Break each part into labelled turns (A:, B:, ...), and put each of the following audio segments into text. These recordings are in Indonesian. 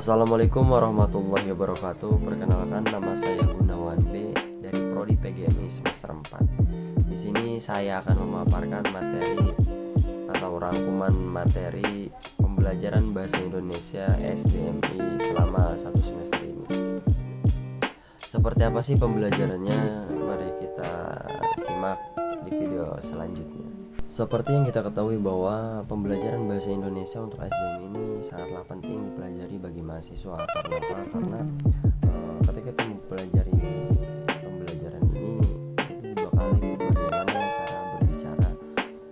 A: Assalamualaikum warahmatullahi wabarakatuh. Perkenalkan, nama saya Gunawan B dari Prodi PGMI semester 4. Di sini saya akan memaparkan materi atau rangkuman materi pembelajaran bahasa Indonesia SDMI selama 1 semester ini. Seperti apa sih pembelajarannya? Mari kita simak di video selanjutnya. Seperti yang kita ketahui bahwa pembelajaran bahasa Indonesia untuk SDM ini sangatlah penting dipelajari bagi mahasiswa. Karena apa? Karena ketika kita mempelajari pembelajaran ini, kita dibekali bagaimana cara berbicara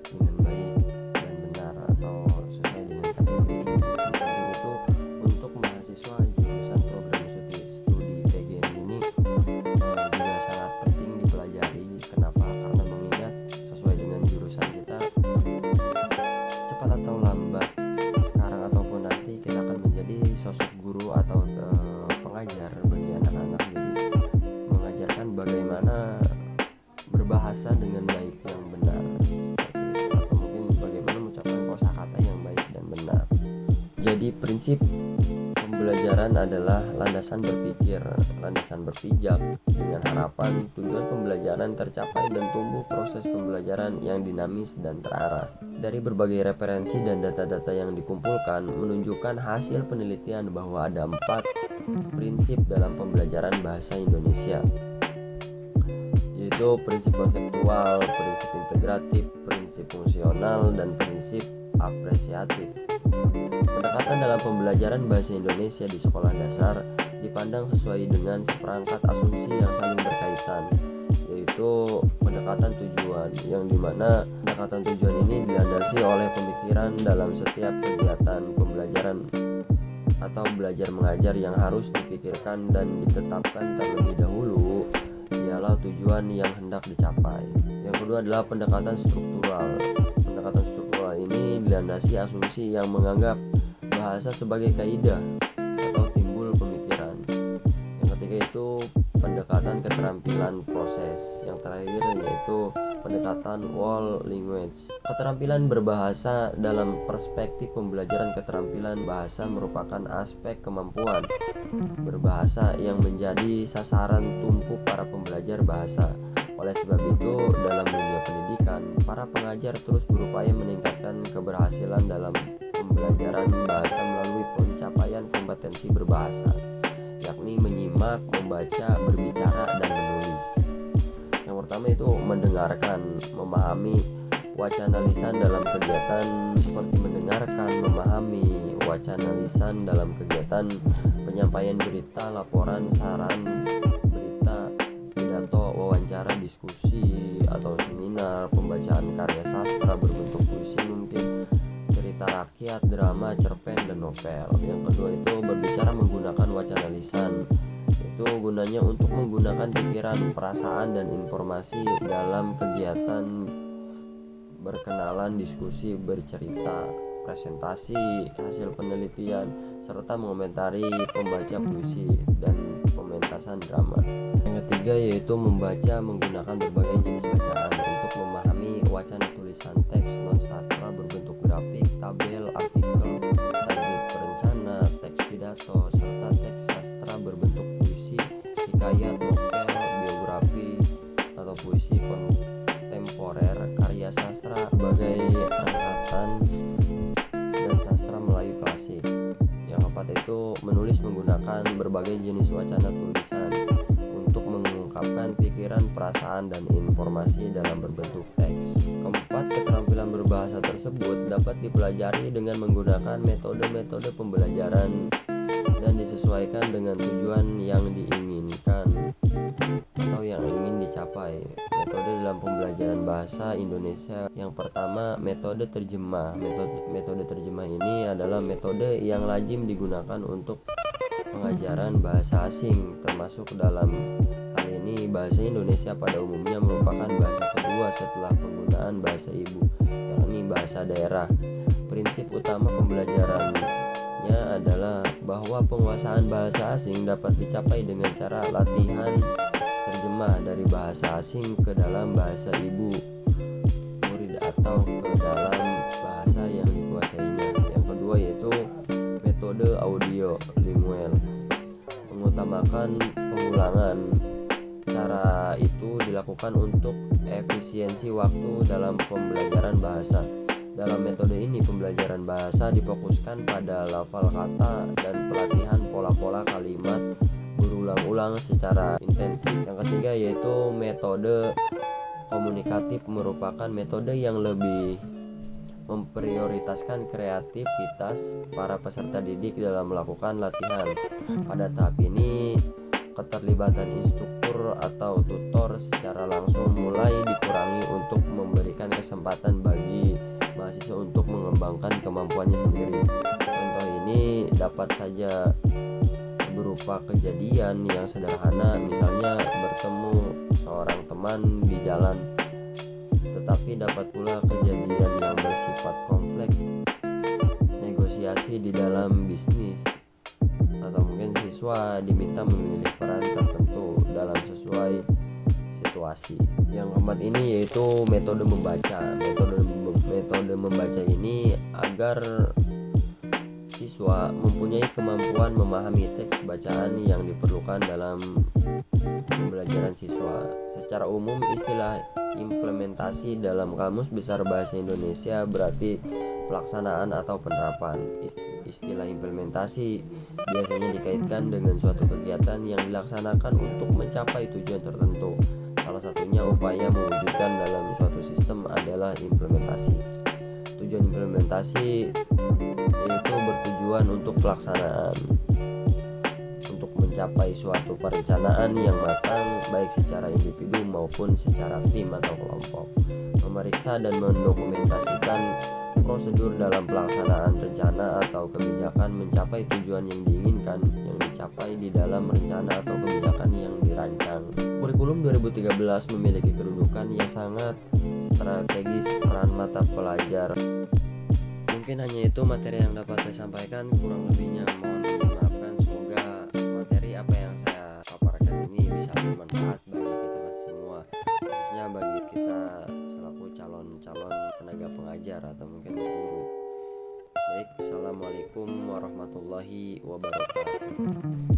A: dengan baik dan benar atau sesuai dengan KTP. Di samping itu, untuk mahasiswa jurusan program studi PGMI ini juga sangat penting dipelajari. Kenapa? Karena mengingat sesuai dengan jurusan kita, cepat atau lambat, sekarang ataupun nanti, kita akan menjadi sosok guru atau pengajar bagi anak-anak. Jadi mengajarkan bagaimana berbahasa dengan baik yang benar, seperti itu, atau mungkin bagaimana mengucapkan kosakata yang baik dan benar. Jadi prinsip pembelajaran adalah landasan berpikir, landasan berpijak, dengan harapan tujuan pembelajaran tercapai dan tumbuh proses pembelajaran yang dinamis dan terarah. Dari berbagai referensi dan data-data yang dikumpulkan menunjukkan hasil penelitian bahwa ada 4 prinsip dalam pembelajaran bahasa Indonesia, yaitu prinsip konseptual, prinsip integratif, prinsip fungsional, dan prinsip apresiatif. Pendekatan dalam pembelajaran bahasa Indonesia di sekolah dasar dipandang sesuai dengan seperangkat asumsi yang saling berkaitan, yaitu pendekatan tujuan, yang dimana pendekatan tujuan ini dilandasi oleh pemikiran dalam setiap kegiatan pembelajaran atau belajar mengajar yang harus dipikirkan dan ditetapkan terlebih dahulu, ialah tujuan yang hendak dicapai. Yang kedua adalah pendekatan struktural. Pendekatan struktural ini dilandasi asumsi yang menganggap bahasa sebagai kaidah atau timbul pemikiran. Yang ketiga itu pendekatan keterampilan proses. Yang terakhir yaitu pendekatan whole language. Keterampilan berbahasa dalam perspektif pembelajaran keterampilan bahasa merupakan aspek kemampuan berbahasa yang menjadi sasaran tumpu para pembelajar bahasa. Oleh sebab itu, dalam dunia pendidikan, para pengajar terus berupaya meningkatkan keberhasilan dalam pembelajaran bahasa melalui pencapaian kompetensi berbahasa, yakni menyimak, membaca, berbicara, dan menulis. Yang pertama itu mendengarkan, memahami wacana lisan dalam kegiatan seperti mendengarkan, memahami wacana lisan dalam kegiatan penyampaian berita, laporan, saran, berita, pidato, wawancara, diskusi atau seminar, pembacaan karya sastra berbentuk puisi, mungkin cerita rakyat, drama, cerpen, dan novel. Yang kedua itu berbicara menggunakan wacana lisan. Itu gunanya untuk menggunakan pikiran, perasaan, dan informasi dalam kegiatan berkenalan, diskusi, bercerita, presentasi hasil penelitian, serta mengomentari pembaca puisi dan pementasan drama. Yang ketiga yaitu membaca menggunakan berbagai jenis bacaan untuk memahami wacana tulisan teks non sastra berbentuk grafik, tabel, artikel, tajuk perencana, teks pidato, serta teks sastra berbentuk puisi, hikayat, novel, biografi, atau puisi kontemporer, karya sastra sebagai angkatan, dan sastra Melayu klasik. Yang keempat itu menulis menggunakan berbagai jenis wacana tulisan untuk mengungkapkan pikiran, perasaan, dan informasi dalam berbentuk teks. Keempat, keterampilan berbahasa tersebut dapat dipelajari dengan menggunakan metode-metode pembelajaran dan disesuaikan dengan tujuan yang diinginkan atau yang ingin dicapai. Metode dalam pembelajaran bahasa Indonesia yang pertama, metode terjemah. Metode terjemah ini adalah metode yang lazim digunakan untuk pengajaran bahasa asing, termasuk dalam hal ini bahasa Indonesia pada umumnya merupakan bahasa kedua setelah penggunaan bahasa ibu, yakni bahasa daerah. Prinsip utama pembelajarannya adalah bahwa penguasaan bahasa asing dapat dicapai dengan cara latihan terjemah dari bahasa asing ke dalam bahasa ibu murid atau ke dalam bahasa yang dikuasainya. Yang kedua yaitu metode metode audio lingual mengutamakan pengulangan. Cara itu dilakukan untuk efisiensi waktu dalam pembelajaran bahasa. Dalam metode ini, pembelajaran bahasa difokuskan pada lafal kata dan pelatihan pola-pola kalimat berulang-ulang secara intensif. Yang ketiga yaitu metode komunikatif, merupakan metode yang lebih memprioritaskan kreativitas para peserta didik dalam melakukan latihan. Pada tahap ini, keterlibatan instruktur atau tutor secara langsung mulai dikurangi untuk memberikan kesempatan bagi mahasiswa untuk mengembangkan kemampuannya sendiri. Contoh ini dapat saja berupa kejadian yang sederhana, misalnya bertemu seorang teman di jalan, tetapi dapat pula kejadian yang bersifat kompleks, negosiasi di dalam bisnis, atau mungkin siswa diminta memilih peran tertentu dalam sesuai situasi. Yang keempat ini yaitu metode membaca. Metode membaca ini agar siswa mempunyai kemampuan memahami teks bacaan yang diperlukan dalam pembelajaran siswa. Secara umum, istilah implementasi dalam Kamus Besar Bahasa Indonesia berarti pelaksanaan atau penerapan. Istilah implementasi biasanya dikaitkan dengan suatu kegiatan yang dilaksanakan untuk mencapai tujuan tertentu. Salah satunya upaya mewujudkan dalam suatu sistem adalah implementasi. Tujuan implementasi yaitu bertujuan untuk pelaksanaan, untuk mencapai suatu perencanaan yang matang baik secara individu maupun secara tim atau kelompok. Memeriksa dan mendokumentasikan prosedur dalam pelaksanaan rencana atau kebijakan mencapai tujuan yang diinginkan yang dicapai di dalam rencana atau kebijakan yang dirancang. Kurikulum 2013 memiliki kedudukan yang sangat strategis peran mata pelajar. Mungkin hanya itu materi yang dapat saya sampaikan, kurang lebihnya mohon dimaafkan. Semoga materi apa yang saya paparkan ini bisa bermanfaat bagi kita semua, khususnya bagi kita selaku calon-calon tenaga pengajar atau mungkin guru. Baik, assalamualaikum warahmatullahi wabarakatuh.